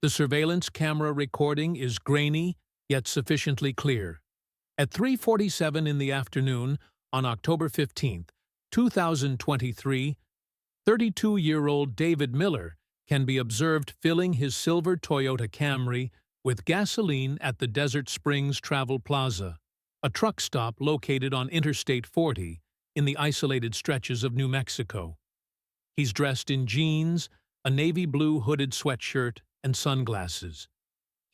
The surveillance camera recording is grainy, yet sufficiently clear. At 3:47 in the afternoon on October 15, 2023, 32-year-old David Miller can be observed filling his silver Toyota Camry with gasoline at the Desert Springs Travel Plaza, a truck stop located on Interstate 40 in the isolated stretches of New Mexico. He's dressed in jeans, a navy blue hooded sweatshirt, and sunglasses.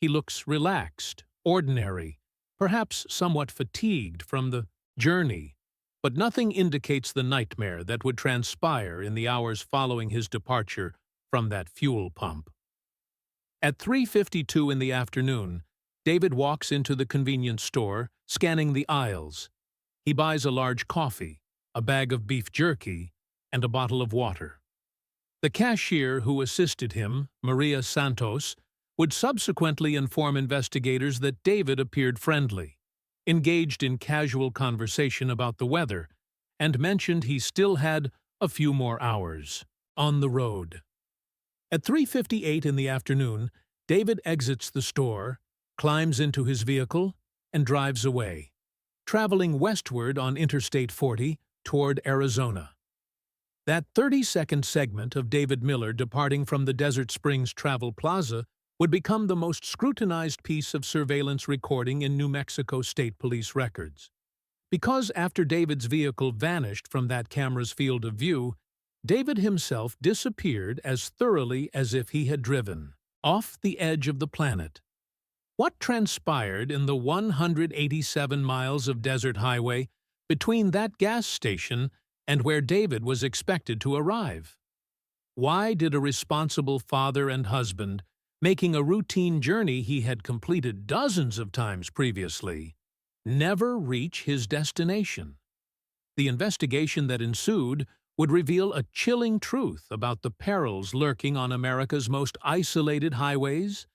He looks relaxed, ordinary, perhaps somewhat fatigued from the journey, but nothing indicates the nightmare that would transpire in the hours following his departure from that fuel pump. At 3:52 in the afternoon, David walks into the convenience store, scanning the aisles. He buys a large coffee, a bag of beef jerky, and a bottle of water. The cashier who assisted him, Maria Santos, would subsequently inform investigators that David appeared friendly, engaged in casual conversation about the weather, and mentioned he still had a few more hours on the road. At 3:58 in the afternoon, David exits the store, climbs into his vehicle, and drives away, traveling westward on Interstate 40 toward Arizona. That 30-second segment of David Miller departing from the Desert Springs Travel Plaza would become the most scrutinized piece of surveillance recording in New Mexico State Police records. Because after David's vehicle vanished from that camera's field of view, David himself disappeared as thoroughly as if he had driven off the edge of the planet. What transpired in the 187 miles of desert highway between that gas station and where David was expected to arrive? Why did a responsible father and husband, making a routine journey he had completed dozens of times previously, never reach his destination? The investigation that ensued would reveal a chilling truth about the perils lurking on America's most isolated highways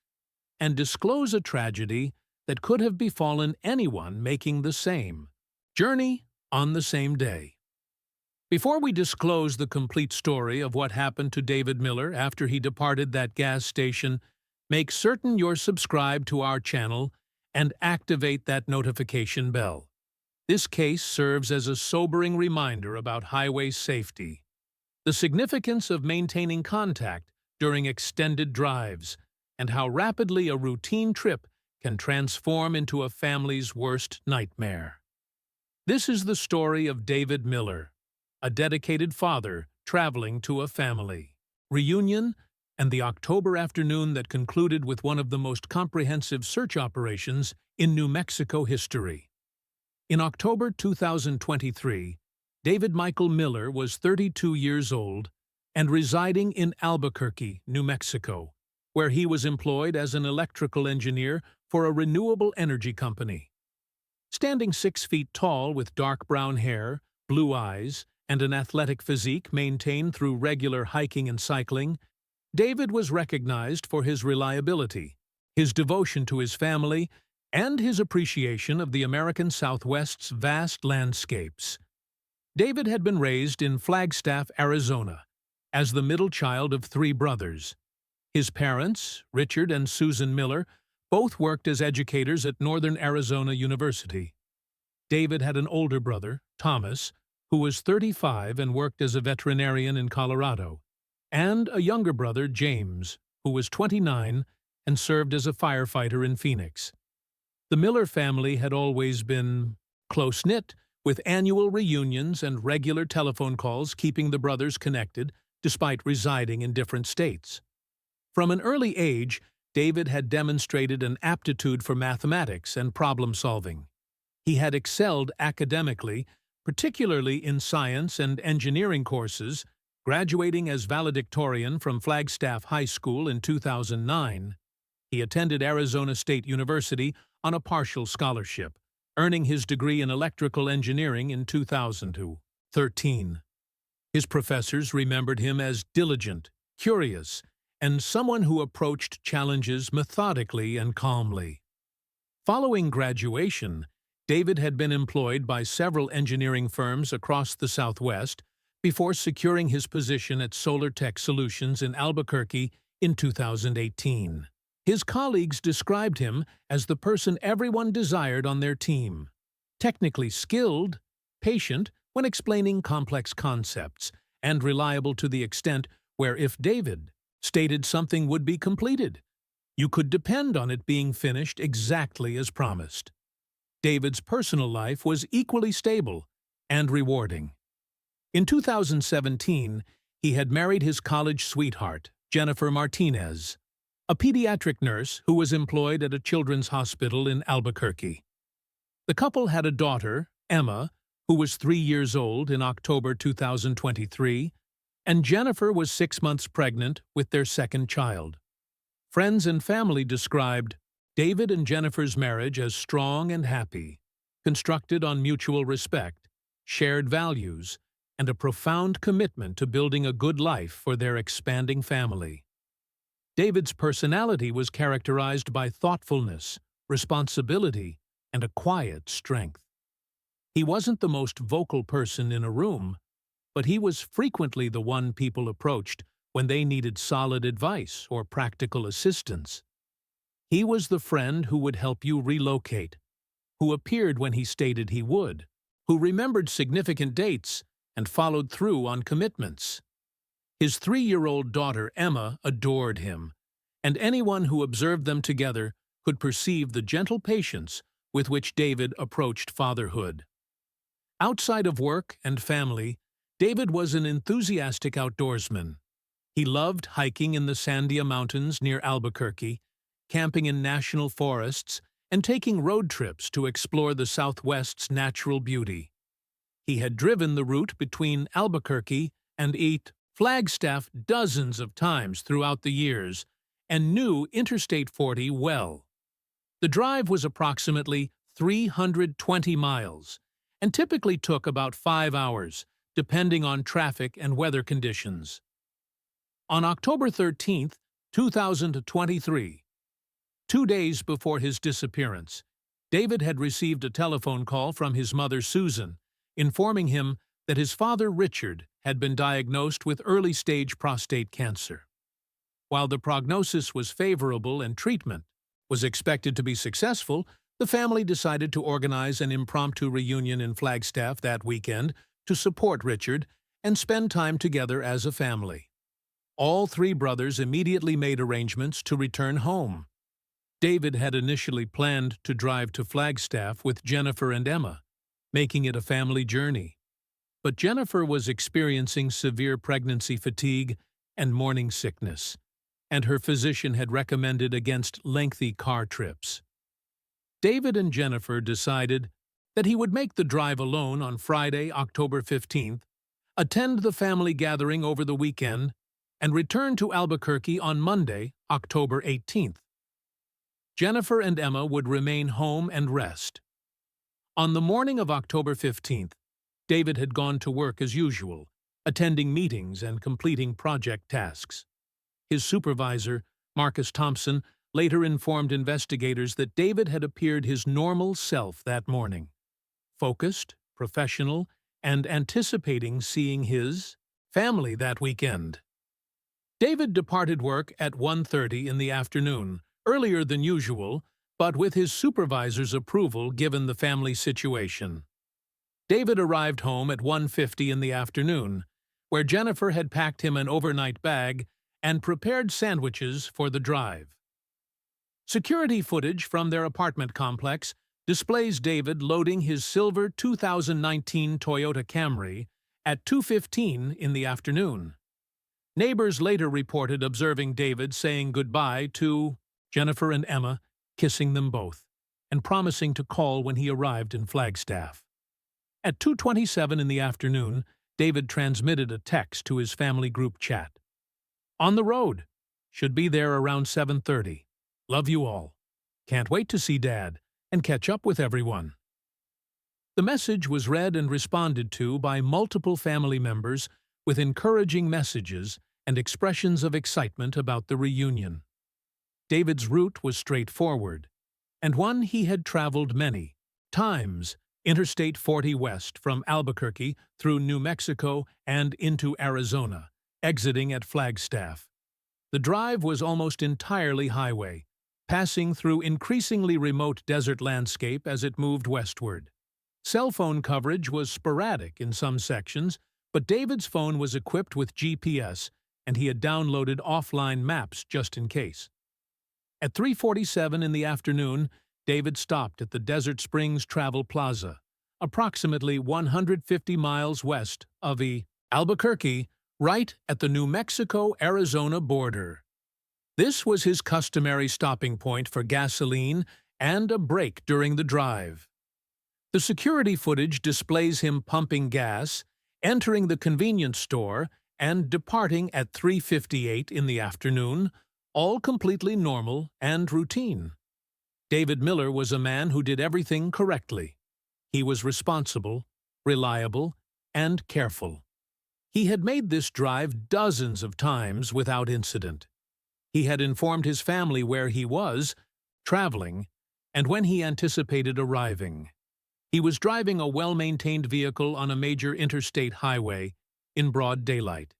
and disclose a tragedy that could have befallen anyone making the same journey on the same day. Before we disclose the complete story of what happened to David Miller after he departed that gas station, make certain you're subscribed to our channel and activate that notification bell. This case serves as a sobering reminder about highway safety, the significance of maintaining contact during extended drives, and how rapidly a routine trip can transform into a family's worst nightmare. This is the story of David Miller, a dedicated father traveling to a family reunion, and the October afternoon that concluded with one of the most comprehensive search operations in New Mexico history. In October 2023, David Michael Miller was 32 years old and residing in Albuquerque, New Mexico, where he was employed as an electrical engineer for a renewable energy company. Standing 6 feet tall with dark brown hair, blue eyes, and an athletic physique maintained through regular hiking and cycling, David was recognized for his reliability, his devotion to his family, and his appreciation of the American Southwest's vast landscapes. David had been raised in Flagstaff, Arizona, as the middle child of 3 brothers. His parents, Richard and Susan Miller, both worked as educators at Northern Arizona University. David had an older brother, Thomas, who was 35 and worked as a veterinarian in Colorado, and a younger brother, James, who was 29 and served as a firefighter in Phoenix. The Miller family had always been close-knit, with annual reunions and regular telephone calls keeping the brothers connected despite residing in different states. From an early age, David had demonstrated an aptitude for mathematics and problem-solving. He had excelled academically, particularly in science and engineering courses, graduating as valedictorian from Flagstaff High School in 2009. He attended Arizona State University on a partial scholarship, earning his degree in electrical engineering in 2013. His professors remembered him as diligent, curious, and someone who approached challenges methodically and calmly. Following graduation, David had been employed by several engineering firms across the Southwest before securing his position at Solar Tech Solutions in Albuquerque in 2018. His colleagues described him as the person everyone desired on their team. Technically skilled, patient when explaining complex concepts, and reliable to the extent where if David stated something would be completed, you could depend on it being finished exactly as promised. David's personal life was equally stable and rewarding. In 2017, he had married his college sweetheart, Jennifer Martinez, a pediatric nurse who was employed at a children's hospital in Albuquerque. The couple had a daughter, Emma, who was 3 years old in October 2023, and Jennifer was 6 months pregnant with their second child. Friends and family described David and Jennifer's marriage as strong and happy, constructed on mutual respect, shared values, and a profound commitment to building a good life for their expanding family. David's personality was characterized by thoughtfulness, responsibility, and a quiet strength. He wasn't the most vocal person in a room, but he was frequently the one people approached when they needed solid advice or practical assistance. He was the friend who would help you relocate, who appeared when he stated he would, who remembered significant dates and followed through on commitments. His 3-year-old daughter Emma adored him, and anyone who observed them together could perceive the gentle patience with which David approached fatherhood. Outside of work and family, David was an enthusiastic outdoorsman. He loved hiking in the Sandia Mountains near Albuquerque, camping in national forests, and taking road trips to explore the Southwest's natural beauty. He had driven the route between Albuquerque and Flagstaff dozens of times throughout the years and knew Interstate 40 well. The drive was approximately 320 miles and typically took about 5 hours, depending on traffic and weather conditions. On October 13, 2023, 2 days before his disappearance, David had received a telephone call from his mother Susan, informing him that his father Richard had been diagnosed with early-stage prostate cancer. While the prognosis was favorable and treatment was expected to be successful, the family decided to organize an impromptu reunion in Flagstaff that weekend to support Richard and spend time together as a family. All 3 brothers immediately made arrangements to return home. David had initially planned to drive to Flagstaff with Jennifer and Emma, making it a family journey. But Jennifer was experiencing severe pregnancy fatigue and morning sickness, and her physician had recommended against lengthy car trips. David and Jennifer decided that he would make the drive alone on Friday, October 15th, attend the family gathering over the weekend, and return to Albuquerque on Monday, October 18th. Jennifer and Emma would remain home and rest. On the morning of October 15th, David had gone to work as usual, attending meetings and completing project tasks. His supervisor, Marcus Thompson, later informed investigators that David had appeared his normal self that morning, focused, professional, and anticipating seeing his family that weekend. David departed work at 1:30 in the afternoon, earlier than usual, but with his supervisor's approval given the family situation. David arrived home at 1:50 in the afternoon, where Jennifer had packed him an overnight bag and prepared sandwiches for the drive. Security footage from their apartment complex displays David loading his silver 2019 Toyota Camry at 2:15 in the afternoon. Neighbors later reported observing David saying goodbye to Jennifer and Emma, kissing them both, and promising to call when he arrived in Flagstaff. At 2:27 in the afternoon, David transmitted a text to his family group chat. On the road. Should be there around 7:30. Love you all. Can't wait to see Dad and catch up with everyone. The message was read and responded to by multiple family members with encouraging messages and expressions of excitement about the reunion. David's route was straightforward, and one he had traveled many times, Interstate 40 west from Albuquerque through New Mexico and into Arizona, exiting at Flagstaff. The drive was almost entirely highway, passing through increasingly remote desert landscape as it moved westward. Cell phone coverage was sporadic in some sections, but David's phone was equipped with GPS, and he had downloaded offline maps just in case. At 3:47 in the afternoon, David stopped at the Desert Springs Travel Plaza, approximately 150 miles west of Albuquerque, right at the New Mexico-Arizona border. This was his customary stopping point for gasoline and a break during the drive. The security footage displays him pumping gas, entering the convenience store, and departing at 3:58 in the afternoon, all completely normal and routine. David Miller was a man who did everything correctly. He was responsible, reliable, and careful. He had made this drive dozens of times without incident. He had informed his family where he was, traveling, and when he anticipated arriving. He was driving a well-maintained vehicle on a major interstate highway in broad daylight.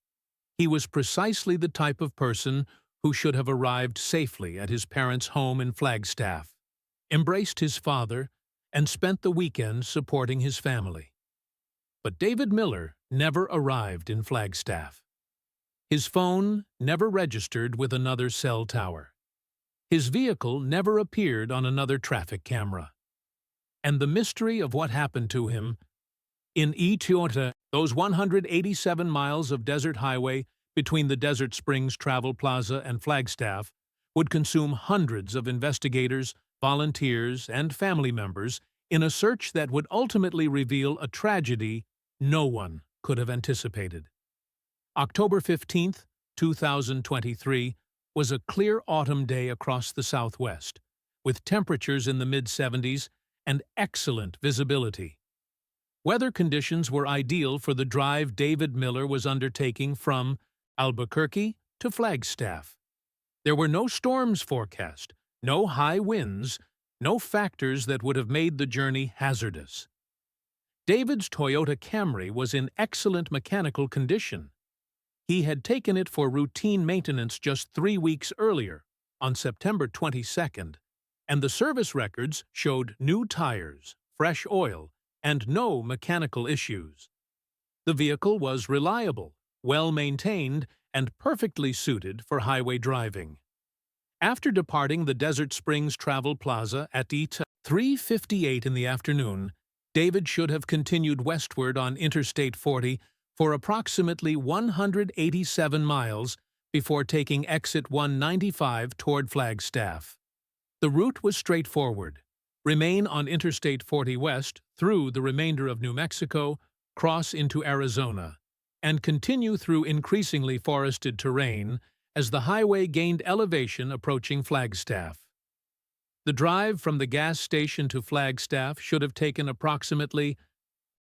He was precisely the type of person who should have arrived safely at his parents' home in Flagstaff, embraced his father, and spent the weekend supporting his family. But David Miller never arrived in Flagstaff. His phone never registered with another cell tower. His vehicle never appeared on another traffic camera. And the mystery of what happened to him in Toyota, those 187 miles of desert highway between the Desert Springs Travel Plaza and Flagstaff, would consume hundreds of investigators, volunteers, and family members in a search that would ultimately reveal a tragedy no one could have anticipated. October 15, 2023, was a clear autumn day across the Southwest, with temperatures in the mid-70s and excellent visibility. Weather conditions were ideal for the drive David Miller was undertaking from Albuquerque to Flagstaff. There were no storms forecast, no high winds, no factors that would have made the journey hazardous. David's Toyota Camry was in excellent mechanical condition. He had taken it for routine maintenance just 3 weeks earlier, on September 22nd, and the service records showed new tires, fresh oil, and no mechanical issues. The vehicle was reliable, well-maintained, and perfectly suited for highway driving. After departing the Desert Springs Travel Plaza at 3:58 in the afternoon, David should have continued westward on Interstate 40 for approximately 187 miles before taking exit 195 toward Flagstaff. The route was straightforward. Remain on Interstate 40 west through the remainder of New Mexico, cross into Arizona, and continue through increasingly forested terrain as the highway gained elevation approaching Flagstaff. The drive from the gas station to Flagstaff should have taken approximately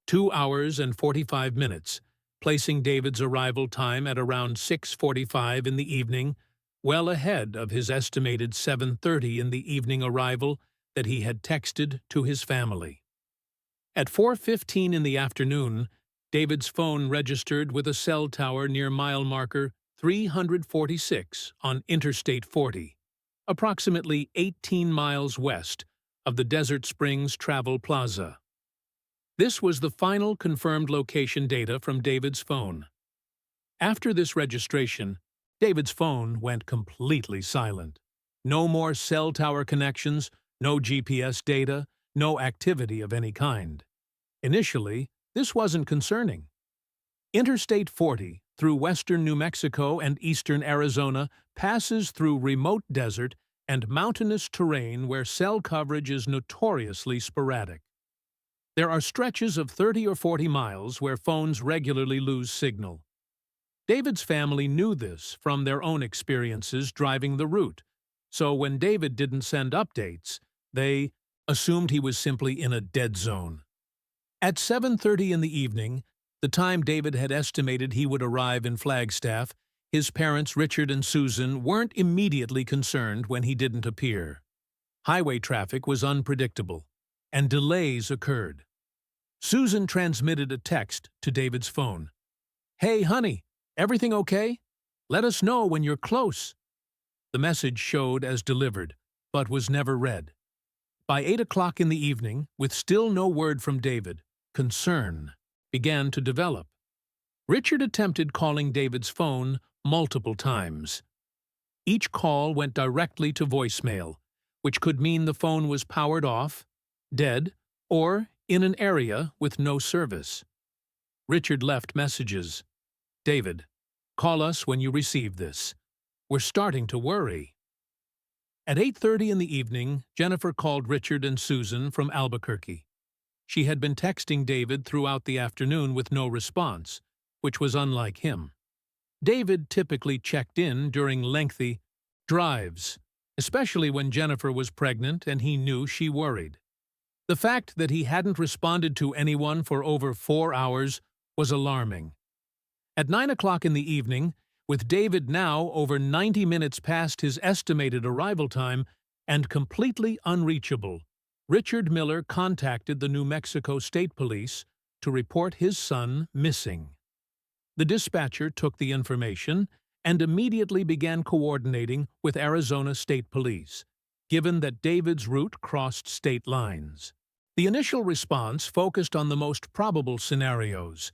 2 hours and 45 minutes, placing David's arrival time at around 6:45 in the evening, well ahead of his estimated 7:30 in the evening arrival that he had texted to his family. At 4:15 in the afternoon, David's phone registered with a cell tower near mile marker 346 on Interstate 40, approximately 18 miles west of the Desert Springs Travel Plaza. This was the final confirmed location data from David's phone. After this registration, David's phone went completely silent. No more cell tower connections, no GPS data, no activity of any kind. Initially, this wasn't concerning. Interstate 40, through western New Mexico and eastern Arizona, passes through remote desert and mountainous terrain where cell coverage is notoriously sporadic. There are stretches of 30 or 40 miles where phones regularly lose signal. David's family knew this from their own experiences driving the route, so when David didn't send updates, they assumed he was simply in a dead zone. At 7:30 in the evening, the time David had estimated he would arrive in Flagstaff, his parents Richard and Susan weren't immediately concerned when he didn't appear. Highway traffic was unpredictable, and delays occurred. Susan transmitted a text to David's phone. "Hey, honey, everything okay? Let us know when you're close." The message showed as delivered, but was never read. By 8 o'clock in the evening, with still no word from David, concern began to develop. Richard attempted calling David's phone multiple times. Each call went directly to voicemail, which could mean the phone was powered off, dead, or in an area with no service. Richard left messages. "David, call us when you receive this. We're starting to worry." At 8:30 in the evening, Jennifer called Richard and Susan from Albuquerque. She had been texting David throughout the afternoon with no response, which was unlike him. David typically checked in during lengthy drives, especially when Jennifer was pregnant and he knew she worried. The fact that he hadn't responded to anyone for over 4 hours was alarming. At 9 o'clock in the evening, with David now over 90 minutes past his estimated arrival time and completely unreachable, Richard Miller contacted the New Mexico State Police to report his son missing. The dispatcher took the information and immediately began coordinating with Arizona State Police, given that David's route crossed state lines. The initial response focused on the most probable scenarios.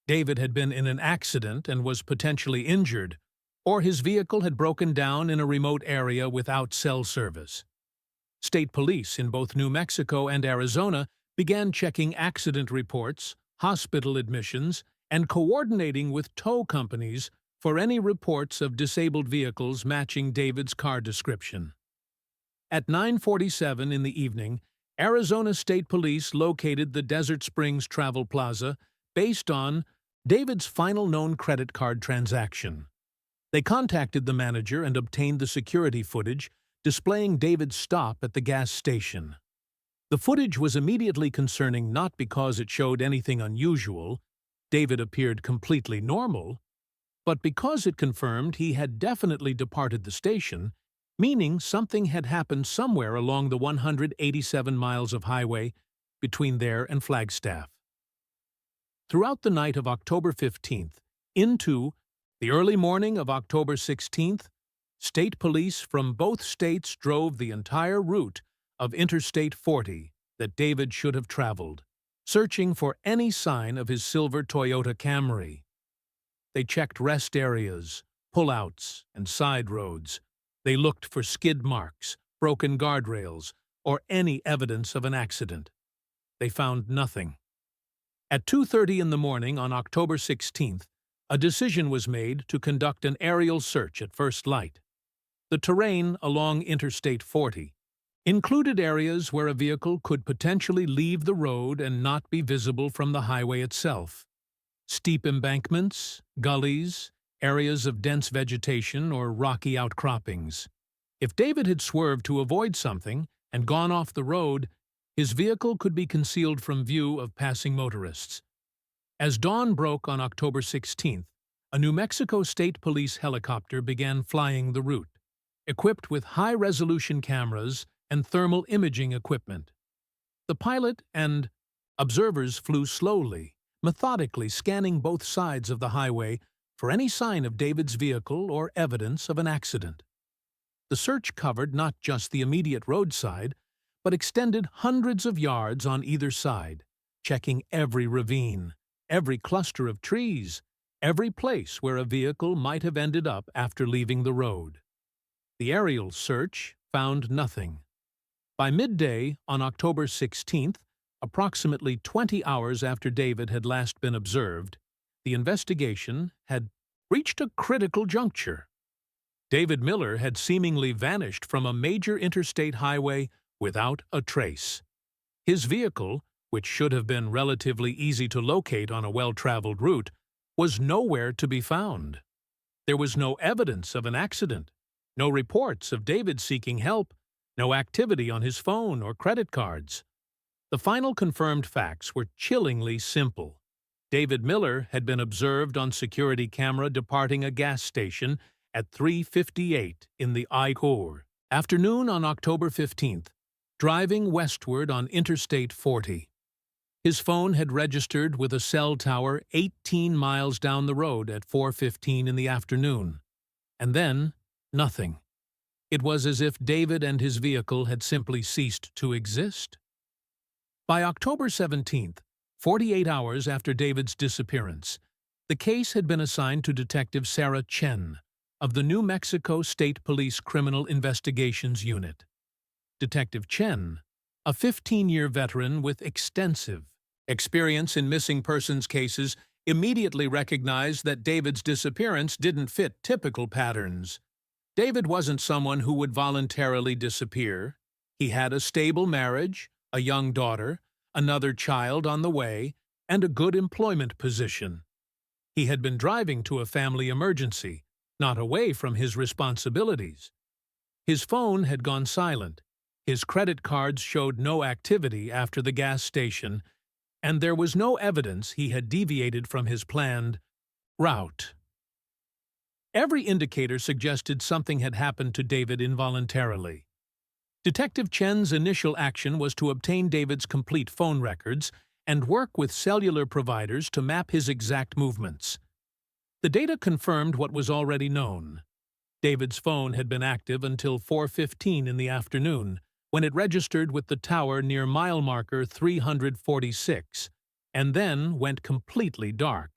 David had been in an accident and was potentially injured, or his vehicle had broken down in a remote area without cell service. State police in both New Mexico and Arizona began checking accident reports, hospital admissions, and coordinating with tow companies for any reports of disabled vehicles matching David's car description. At 9:47 in the evening, Arizona State Police located the Desert Springs Travel Plaza based on David's final known credit card transaction. They contacted the manager and obtained the security footage displaying David's stop at the gas station. The footage was immediately concerning not because it showed anything unusual — David appeared completely normal — but because it confirmed he had definitely departed the station, meaning something had happened somewhere along the 187 miles of highway between there and Flagstaff. Throughout the night of October 15th into the early morning of October 16th, state police from both states drove the entire route of Interstate 40 that David should have traveled, searching for any sign of his silver Toyota Camry. They checked rest areas, pullouts, and side roads. They looked for skid marks, broken guardrails, or any evidence of an accident. They found nothing. At 2:30 in the morning on October 16th, a decision was made to conduct an aerial search at first light. The terrain along Interstate 40 included areas where a vehicle could potentially leave the road and not be visible from the highway itself. Steep embankments, gullies, areas of dense vegetation, or rocky outcroppings. If David had swerved to avoid something and gone off the road, his vehicle could be concealed from view of passing motorists. As dawn broke on October 16th, a New Mexico State Police helicopter began flying the route, equipped with high-resolution cameras and thermal imaging equipment. The pilot and observers flew slowly, methodically scanning both sides of the highway for any sign of David's vehicle or evidence of an accident. The search covered not just the immediate roadside, but extended hundreds of yards on either side, checking every ravine, every cluster of trees, every place where a vehicle might have ended up after leaving the road. The aerial search found nothing. By midday on October 16th, approximately 20 hours after David had last been observed, the investigation had reached a critical juncture. David Miller had seemingly vanished from a major interstate highway without a trace. His vehicle, which should have been relatively easy to locate on a well-traveled route, was nowhere to be found. There was no evidence of an accident, no reports of David seeking help, no activity on his phone or credit cards. The final confirmed facts were chillingly simple. David Miller had been observed on security camera departing a gas station at 3:58 in the afternoon on October 15th, driving westward on Interstate 40. His phone had registered with a cell tower 18 miles down the road at 4:15 in the afternoon. And then, nothing. It was as if David and his vehicle had simply ceased to exist. By October 17th, 48 hours after David's disappearance, the case had been assigned to Detective Sarah Chen of the New Mexico State Police Criminal Investigations Unit. Detective Chen, a 15-year veteran with extensive experience in missing persons cases, immediately recognized that David's disappearance didn't fit typical patterns. David wasn't someone who would voluntarily disappear. He had a stable marriage, a young daughter, another child on the way, and a good employment position. He had been driving to a family emergency, not away from his responsibilities. His phone had gone silent, his credit cards showed no activity after the gas station, and there was no evidence he had deviated from his planned route. Every indicator suggested something had happened to David involuntarily. Detective Chen's initial action was to obtain David's complete phone records and work with cellular providers to map his exact movements. The data confirmed what was already known. David's phone had been active until 4:15 in the afternoon, when it registered with the tower near mile marker 346, and then went completely dark.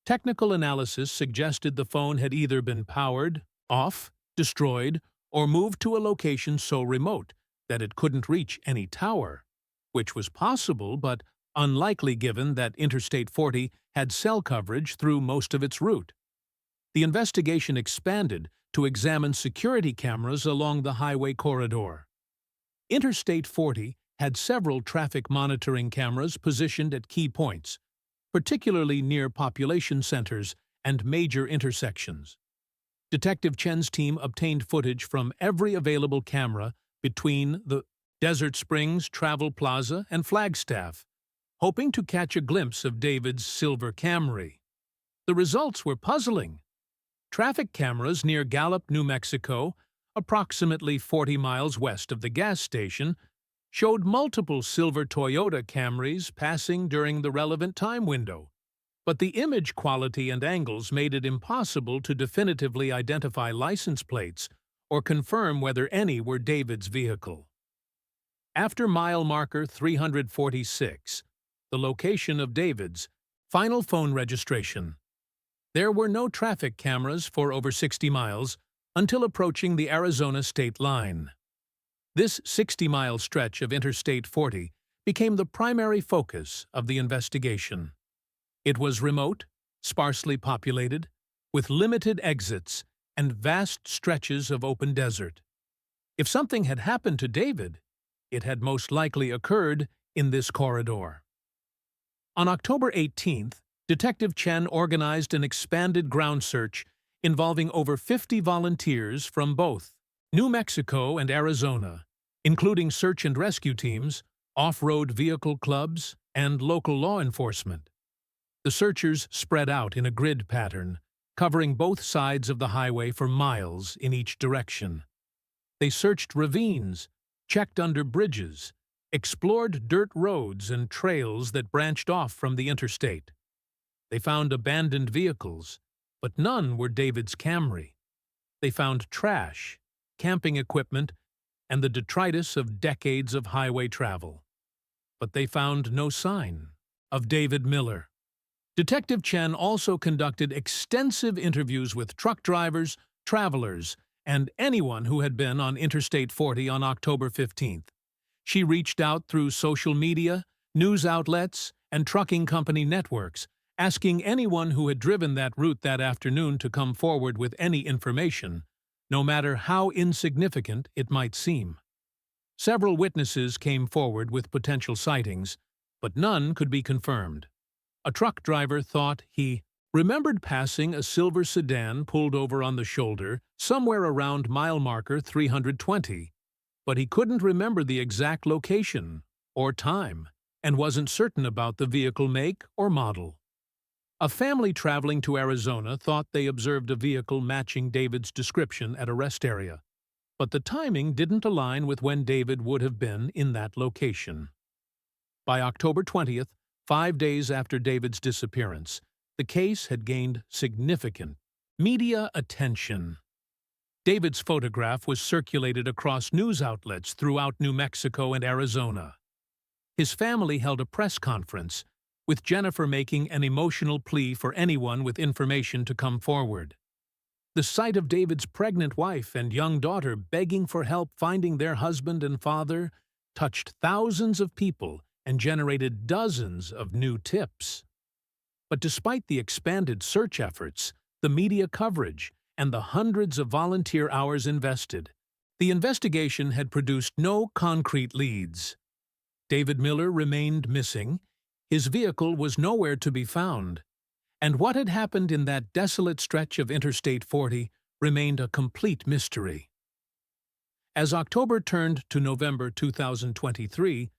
Technical analysis suggested the phone had either been powered, off, destroyed, or moved to a location so remote that it couldn't reach any tower, which was possible but unlikely given that Interstate 40 had cell coverage through most of its route. The investigation expanded to examine security cameras along the highway corridor. Interstate 40 had several traffic monitoring cameras positioned at key points, particularly near population centers and major intersections. Detective Chen's team obtained footage from every available camera between the Desert Springs Travel Plaza and Flagstaff, hoping to catch a glimpse of David's silver Camry. The results were puzzling. Traffic cameras near Gallup, New Mexico, approximately 40 miles west of the gas station, showed multiple silver Toyota Camrys passing during the relevant time window, but the image quality and angles made it impossible to definitively identify license plates or confirm whether any were David's vehicle. After mile marker 346, the location of David's final phone registration, there were no traffic cameras for over 60 miles until approaching the Arizona state line. This 60-mile stretch of Interstate 40 became the primary focus of the investigation. It was remote, sparsely populated, with limited exits and vast stretches of open desert. If something had happened to David, it had most likely occurred in this corridor. On October 18th, Detective Chen organized an expanded ground search involving over 50 volunteers from both New Mexico and Arizona, including search and rescue teams, off-road vehicle clubs, and local law enforcement. The searchers spread out in a grid pattern, covering both sides of the highway for miles in each direction. They searched ravines, checked under bridges, explored dirt roads and trails that branched off from the interstate. They found abandoned vehicles, but none were David's Camry. They found trash, camping equipment, and the detritus of decades of highway travel. But they found no sign of David Miller. Detective Chen also conducted extensive interviews with truck drivers, travelers, and anyone who had been on Interstate 40 on October 15th. She reached out through social media, news outlets, and trucking company networks, asking anyone who had driven that route that afternoon to come forward with any information, no matter how insignificant it might seem. Several witnesses came forward with potential sightings, but none could be confirmed. A truck driver thought he remembered passing a silver sedan pulled over on the shoulder somewhere around mile marker 320, but he couldn't remember the exact location or time and wasn't certain about the vehicle make or model. A family traveling to Arizona thought they observed a vehicle matching David's description at a rest area, but the timing didn't align with when David would have been in that location. By October 20th, 5 days after David's disappearance, the case had gained significant media attention. David's photograph was circulated across news outlets throughout New Mexico and Arizona. His family held a press conference, with Jennifer making an emotional plea for anyone with information to come forward. The sight of David's pregnant wife and young daughter begging for help finding their husband and father touched thousands of people and generated dozens of new tips. But despite the expanded search efforts, the media coverage, and the hundreds of volunteer hours invested, the investigation had produced no concrete leads. David Miller remained missing, his vehicle was nowhere to be found, and what had happened in that desolate stretch of Interstate 40 remained a complete mystery. As October turned to November 2023,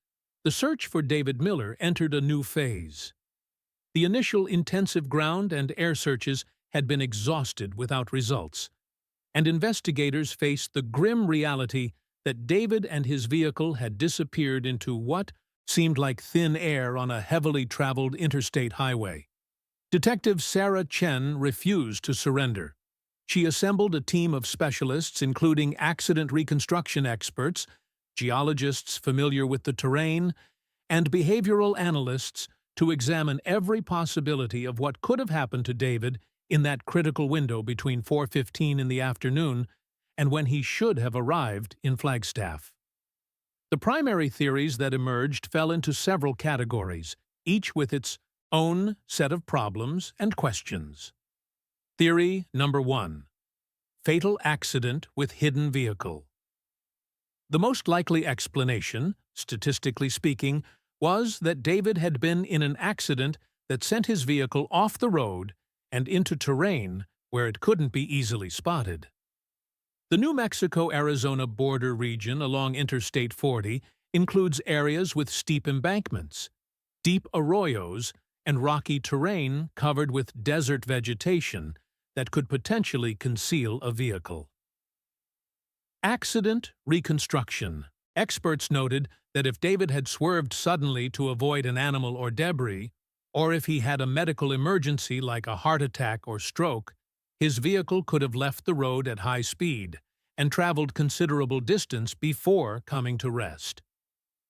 the search for David Miller entered a new phase. The initial intensive ground and air searches had been exhausted without results, and investigators faced the grim reality that David and his vehicle had disappeared into what seemed like thin air on a heavily traveled interstate highway. Detective Sarah Chen refused to surrender. She assembled a team of specialists including accident reconstruction experts, geologists familiar with the terrain, and behavioral analysts to examine every possibility of what could have happened to David in that critical window between 4:15 in the afternoon and when he should have arrived in Flagstaff. The primary theories that emerged fell into several categories, each with its own set of problems and questions. Theory number 1. Fatal accident with hidden vehicle. The most likely explanation, statistically speaking, was that David had been in an accident that sent his vehicle off the road and into terrain where it couldn't be easily spotted. The New Mexico-Arizona border region along Interstate 40 includes areas with steep embankments, deep arroyos, and rocky terrain covered with desert vegetation that could potentially conceal a vehicle. Accident reconstruction. Experts noted that if David had swerved suddenly to avoid an animal or debris, or if he had a medical emergency like a heart attack or stroke, his vehicle could have left the road at high speed and traveled considerable distance before coming to rest.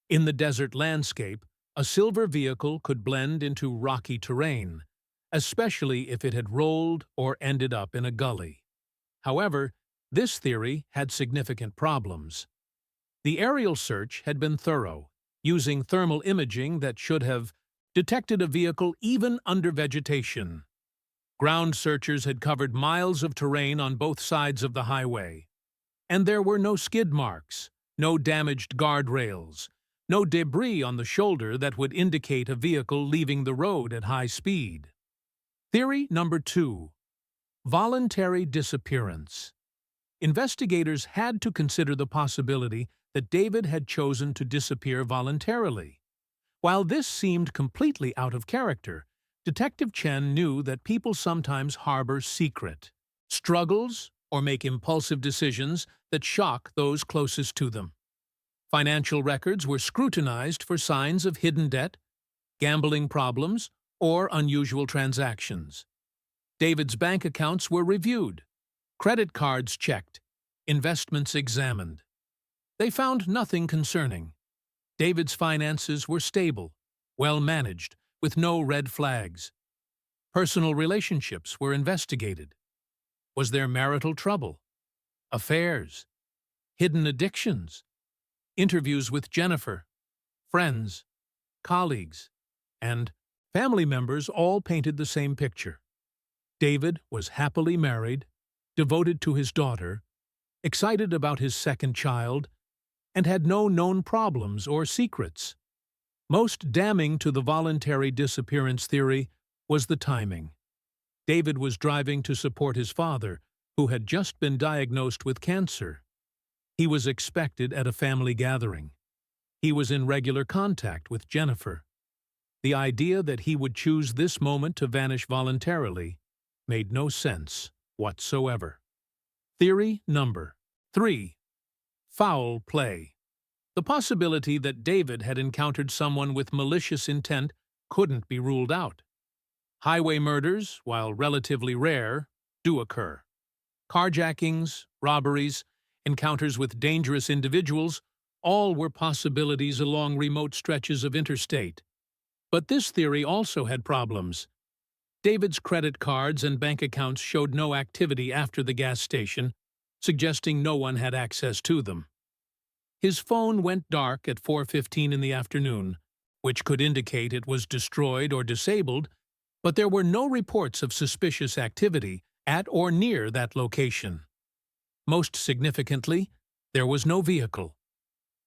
In the desert landscape, a silver vehicle could blend into rocky terrain, especially if it had rolled or ended up in a gully. However, this theory had significant problems. The aerial search had been thorough, using thermal imaging that should have detected a vehicle even under vegetation. Ground searchers had covered miles of terrain on both sides of the highway, and there were no skid marks, no damaged guardrails, no debris on the shoulder that would indicate a vehicle leaving the road at high speed. Theory number 2. Voluntary disappearance. Investigators had to consider the possibility that David had chosen to disappear voluntarily. While this seemed completely out of character, Detective Chen knew that people sometimes harbor secret struggles or make impulsive decisions that shock those closest to them. Financial records were scrutinized for signs of hidden debt, gambling problems, or unusual transactions. David's bank accounts were reviewed, credit cards checked, investments examined. They found nothing concerning. David's finances were stable, well managed, with no red flags. Personal relationships were investigated. Was there marital trouble, affairs, hidden addictions? Interviews with Jennifer, friends, colleagues, and family members all painted the same picture. David was happily married, devoted to his daughter, excited about his second child, and had no known problems or secrets. Most damning to the voluntary disappearance theory was the timing. David was driving to support his father, who had just been diagnosed with cancer. He was expected at a family gathering. He was in regular contact with Jennifer. The idea that he would choose this moment to vanish voluntarily made no sense whatsoever. Theory number 3. Foul play. The possibility that David had encountered someone with malicious intent couldn't be ruled out. Highway murders, while relatively rare, do occur. Carjackings, robberies, encounters with dangerous individuals, all were possibilities along remote stretches of interstate. But this theory also had problems. David's credit cards and bank accounts showed no activity after the gas station, suggesting no one had access to them. His phone went dark at 4:15 in the afternoon, which could indicate it was destroyed or disabled, but there were no reports of suspicious activity at or near that location. Most significantly, there was no vehicle.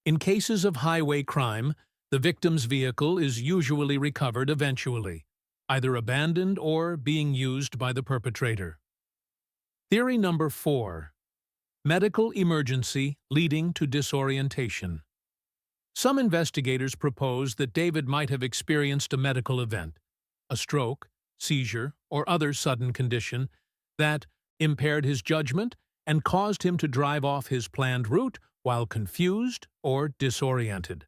In cases of highway crime, the victim's vehicle is usually recovered eventually, either abandoned or being used by the perpetrator. Theory number 4. Medical emergency leading to disorientation. Some investigators propose that David might have experienced a medical event, a stroke, seizure, or other sudden condition that impaired his judgment and caused him to drive off his planned route while confused or disoriented.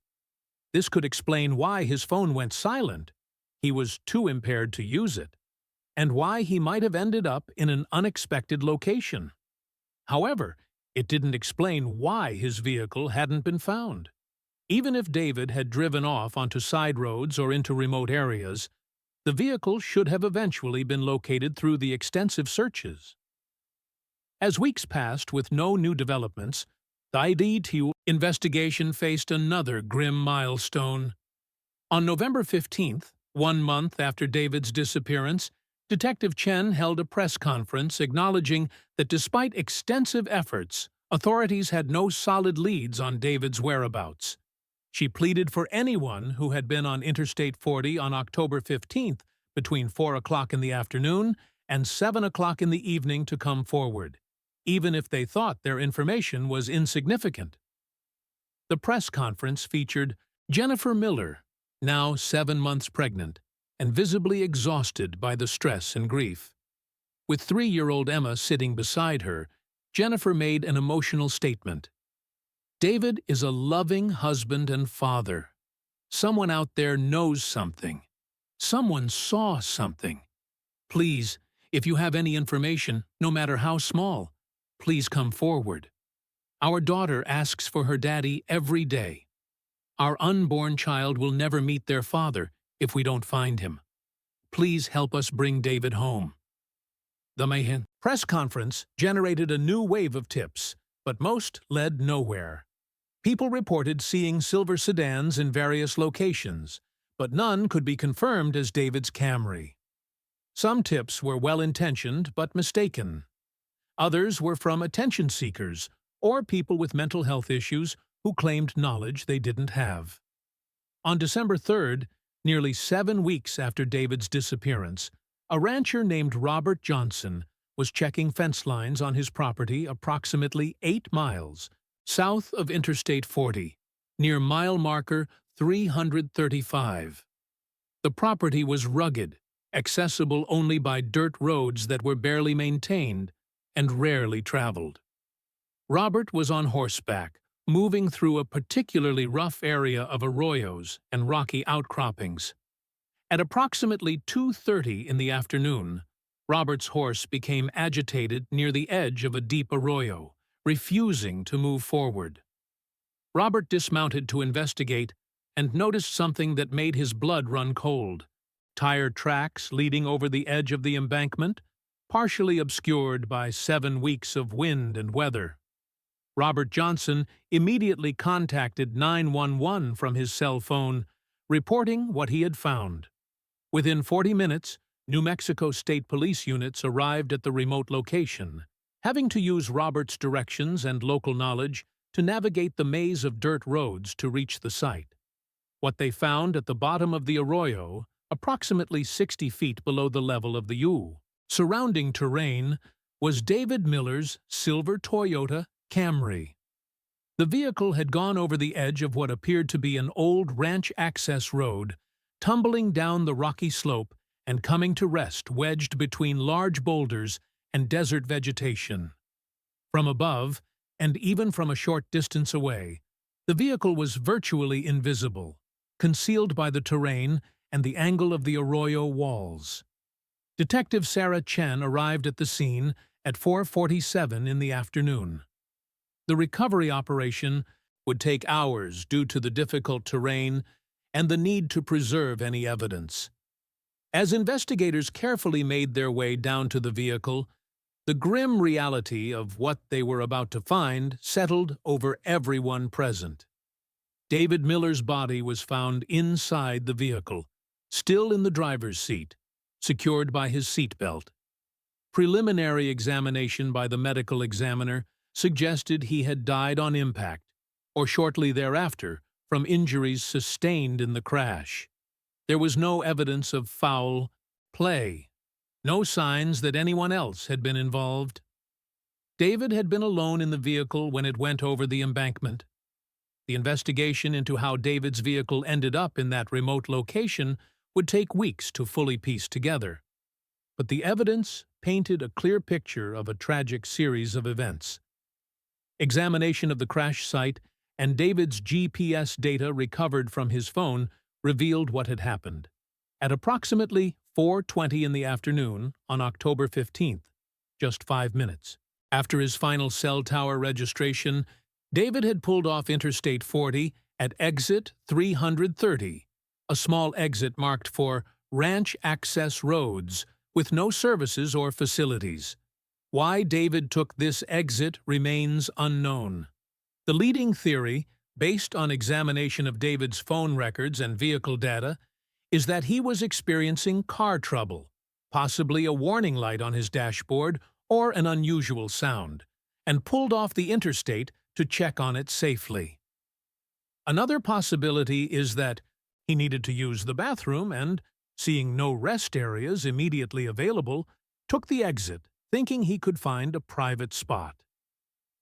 This could explain why his phone went silent, he was too impaired to use it, and why he might have ended up in an unexpected location. However, it didn't explain why his vehicle hadn't been found. Even if David had driven off onto side roads or into remote areas, the vehicle should have eventually been located through the extensive searches. As weeks passed with no new developments, the IDTU investigation faced another grim milestone. On November 15th, 1 month after David's disappearance, Detective Chen held a press conference acknowledging that despite extensive efforts, authorities had no solid leads on David's whereabouts. She pleaded for anyone who had been on Interstate 40 on October 15th between 4 o'clock in the afternoon and 7 o'clock in the evening to come forward, even if they thought their information was insignificant. The press conference featured Jennifer Miller, now 7 months pregnant, and visibly exhausted by the stress and grief. With 3-year-old Emma sitting beside her, Jennifer made an emotional statement. David is a loving husband and father. Someone out there knows something. Someone saw something. Please, if you have any information, no matter how small, please come forward. Our daughter asks for her daddy every day. Our unborn child will never meet their father if we don't find him. Please help us bring David home. The Mayhem press conference generated a new wave of tips, but most led nowhere. People reported seeing silver sedans in various locations, but none could be confirmed as David's Camry. Some tips were well-intentioned but mistaken. Others were from attention seekers or people with mental health issues who claimed knowledge they didn't have. On December 3rd, nearly 7 weeks after David's disappearance, a rancher named Robert Johnson was checking fence lines on his property approximately 8 miles south of Interstate 40, near mile marker 335. The property was rugged, accessible only by dirt roads that were barely maintained and rarely traveled. Robert was on horseback, moving through a particularly rough area of arroyos and rocky outcroppings. At approximately 2:30 in the afternoon, Robert's horse became agitated near the edge of a deep arroyo, refusing to move forward. Robert dismounted to investigate and noticed something that made his blood run cold. Tire tracks leading over the edge of the embankment, partially obscured by 7 weeks of wind and weather. Robert Johnson immediately contacted 911 from his cell phone, reporting what he had found. Within 40 minutes, New Mexico State Police units arrived at the remote location, having to use Robert's directions and local knowledge to navigate the maze of dirt roads to reach the site. What they found at the bottom of the arroyo, approximately 60 feet below the level of the surrounding terrain, was David Miller's silver Toyota Camry. The vehicle had gone over the edge of what appeared to be an old ranch access road, tumbling down the rocky slope and coming to rest wedged between large boulders and desert vegetation. From above, and even from a short distance away, the vehicle was virtually invisible, concealed by the terrain and the angle of the arroyo walls. Detective Sarah Chen arrived at the scene at 4:47 in the afternoon. The recovery operation would take hours due to the difficult terrain and the need to preserve any evidence. As investigators carefully made their way down to the vehicle, the grim reality of what they were about to find settled over everyone present. David Miller's body was found inside the vehicle, still in the driver's seat, secured by his seatbelt. Preliminary examination by the medical examiner suggested he had died on impact, or shortly thereafter, from injuries sustained in the crash. There was no evidence of foul play, no signs that anyone else had been involved. David had been alone in the vehicle when it went over the embankment. The investigation into how David's vehicle ended up in that remote location would take weeks to fully piece together. But the evidence painted a clear picture of a tragic series of events. Examination of the crash site and David's GPS data recovered from his phone revealed what had happened. At approximately 4:20 in the afternoon on October 15th, just 5 minutes after his final cell tower registration, David had pulled off Interstate 40 at exit 330, a small exit marked for ranch access roads with no services or facilities. Why David took this exit remains unknown. The leading theory, based on examination of David's phone records and vehicle data, is that he was experiencing car trouble, possibly a warning light on his dashboard or an unusual sound, and pulled off the interstate to check on it safely. Another possibility is that he needed to use the bathroom and, seeing no rest areas immediately available, took the exit, thinking he could find a private spot.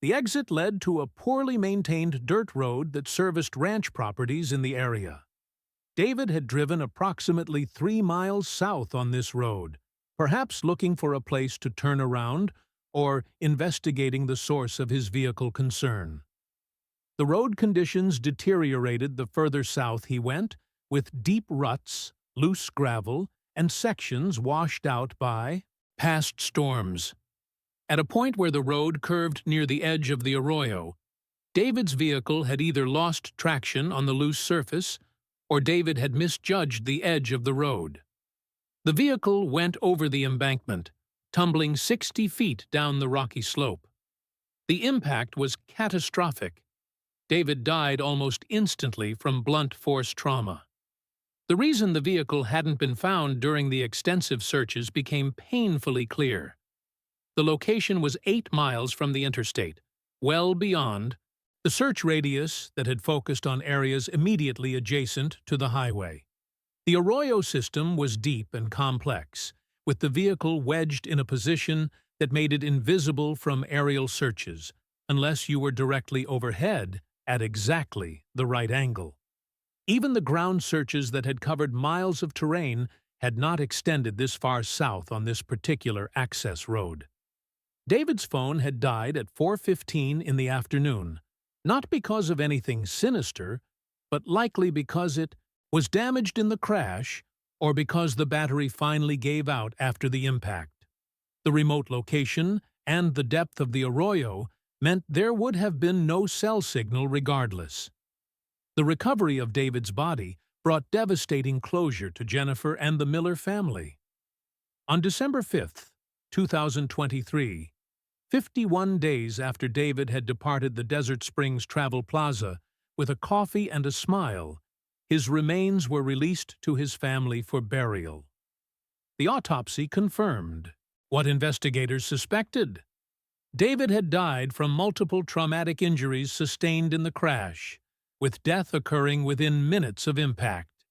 The exit led to a poorly maintained dirt road that serviced ranch properties in the area. David had driven approximately 3 miles south on this road, perhaps looking for a place to turn around or investigating the source of his vehicle concern. The road conditions deteriorated the further south he went, with deep ruts, loose gravel, and sections washed out by past storms. At a point where the road curved near the edge of the arroyo, David's vehicle had either lost traction on the loose surface or David had misjudged the edge of the road. The vehicle went over the embankment, tumbling 60 feet down the rocky slope. The impact was catastrophic. David died almost instantly from blunt force trauma. The reason the vehicle hadn't been found during the extensive searches became painfully clear. The location was 8 miles from the interstate, well beyond the search radius that had focused on areas immediately adjacent to the highway. The arroyo system was deep and complex, with the vehicle wedged in a position that made it invisible from aerial searches, unless you were directly overhead at exactly the right angle. Even the ground searches that had covered miles of terrain had not extended this far south on this particular access road. David's phone had died at 4:15 in the afternoon, not because of anything sinister, but likely because it was damaged in the crash or because the battery finally gave out after the impact. The remote location and the depth of the arroyo meant there would have been no cell signal regardless. The recovery of David's body brought devastating closure to Jennifer and the Miller family. On December 5, 2023, 51 days after David had departed the Desert Springs Travel Plaza with a coffee and a smile, his remains were released to his family for burial. The autopsy confirmed what investigators suspected. David had died from multiple traumatic injuries sustained in the crash, with death occurring within minutes of impact.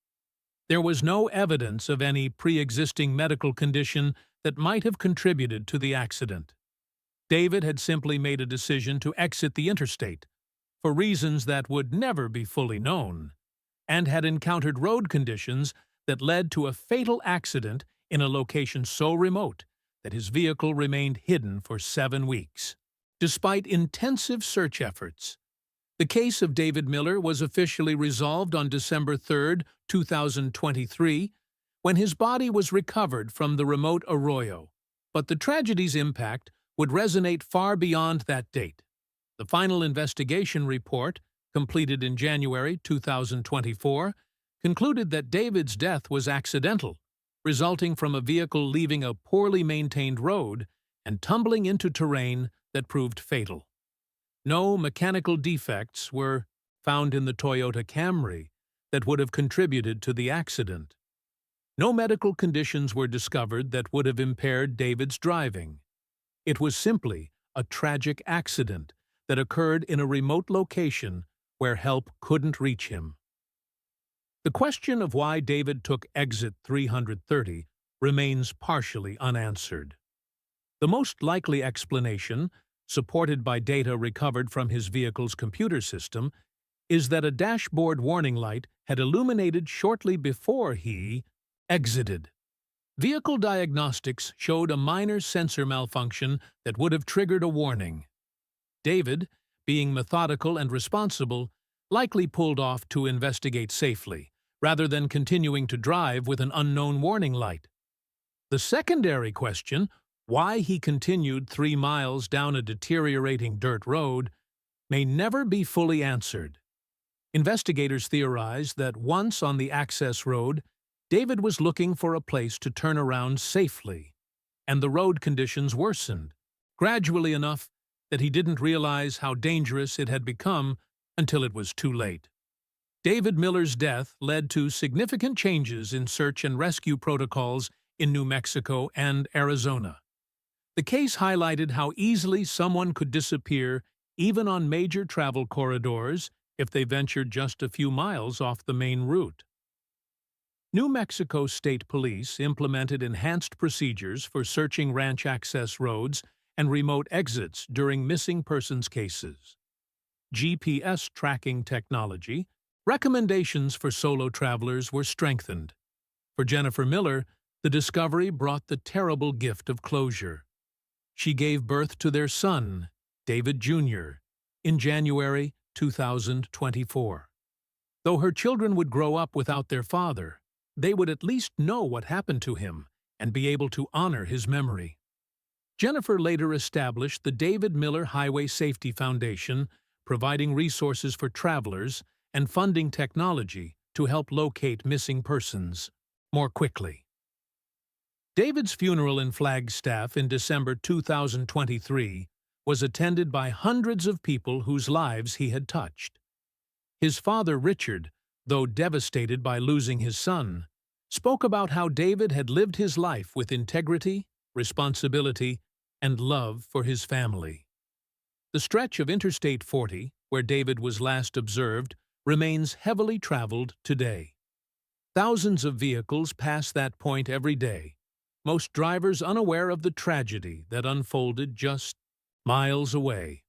There was no evidence of any pre-existing medical condition that might have contributed to the accident. David had simply made a decision to exit the interstate, for reasons that would never be fully known, and had encountered road conditions that led to a fatal accident in a location so remote that his vehicle remained hidden for 7 weeks. Despite intensive search efforts, the case of David Miller was officially resolved on December 3, 2023, when his body was recovered from the remote arroyo, but the tragedy's impact would resonate far beyond that date. The final investigation report, completed in January 2024, concluded that David's death was accidental, resulting from a vehicle leaving a poorly maintained road and tumbling into terrain that proved fatal. No mechanical defects were found in the Toyota Camry that would have contributed to the accident. No medical conditions were discovered that would have impaired David's driving. It was simply a tragic accident that occurred in a remote location where help couldn't reach him. The question of why David took exit 330 remains partially unanswered. The most likely explanation, supported by data recovered from his vehicle's computer system, is that a dashboard warning light had illuminated shortly before he exited. Vehicle diagnostics showed a minor sensor malfunction that would have triggered a warning. David, being methodical and responsible, likely pulled off to investigate safely, rather than continuing to drive with an unknown warning light. The secondary question, why he continued 3 miles down a deteriorating dirt road, may never be fully answered. Investigators theorize that once on the access road, David was looking for a place to turn around safely, and the road conditions worsened, gradually enough that he didn't realize how dangerous it had become until it was too late. David Miller's death led to significant changes in search and rescue protocols in New Mexico and Arizona. The case highlighted how easily someone could disappear even on major travel corridors if they ventured just a few miles off the main route. New Mexico State Police implemented enhanced procedures for searching ranch access roads and remote exits during missing persons cases. GPS tracking technology, recommendations for solo travelers were strengthened. For Jennifer Miller, the discovery brought the terrible gift of closure. She gave birth to their son, David Jr., in January 2024. Though her children would grow up without their father, they would at least know what happened to him and be able to honor his memory. Jennifer later established the David Miller Highway Safety Foundation, providing resources for travelers and funding technology to help locate missing persons more quickly. David's funeral in Flagstaff in December 2023 was attended by hundreds of people whose lives he had touched. His father, Richard, though devastated by losing his son, spoke about how David had lived his life with integrity, responsibility, and love for his family. The stretch of Interstate 40, where David was last observed, remains heavily traveled today. Thousands of vehicles pass that point every day, most drivers unaware of the tragedy that unfolded just miles away.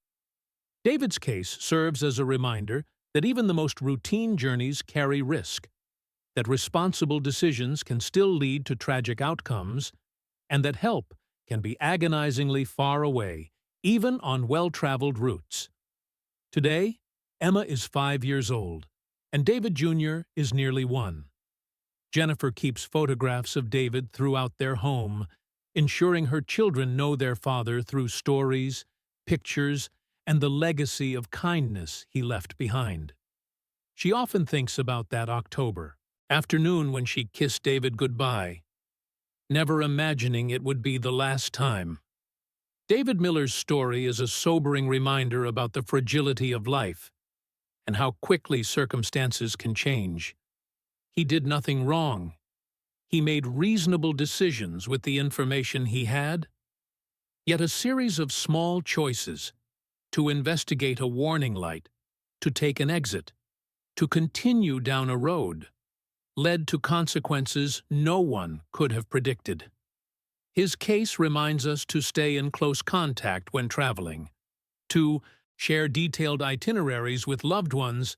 David's case serves as a reminder that even the most routine journeys carry risk, that responsible decisions can still lead to tragic outcomes, and that help can be agonizingly far away, even on well-traveled routes. Today, Emma is 5 years old, and David Jr. is nearly 1. Jennifer keeps photographs of David throughout their home, ensuring her children know their father through stories, pictures, and the legacy of kindness he left behind. She often thinks about that October afternoon when she kissed David goodbye, never imagining it would be the last time. David Miller's story is a sobering reminder about the fragility of life and how quickly circumstances can change. He did nothing wrong. He made reasonable decisions with the information he had. Yet a series of small choices, to investigate a warning light, to take an exit, to continue down a road, led to consequences no one could have predicted. His case reminds us to stay in close contact when traveling, to share detailed itineraries with loved ones,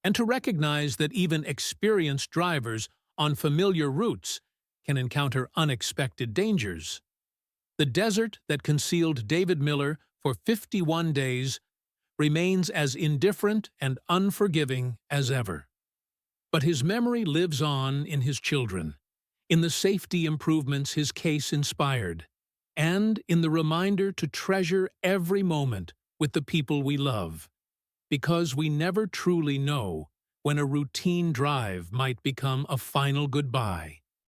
and to recognize that even experienced drivers on familiar routes can encounter unexpected dangers. The desert that concealed David Miller for 51 days remains as indifferent and unforgiving as ever. But his memory lives on in his children, in the safety improvements his case inspired, and in the reminder to treasure every moment with the people we love, because we never truly know when a routine drive might become a final goodbye.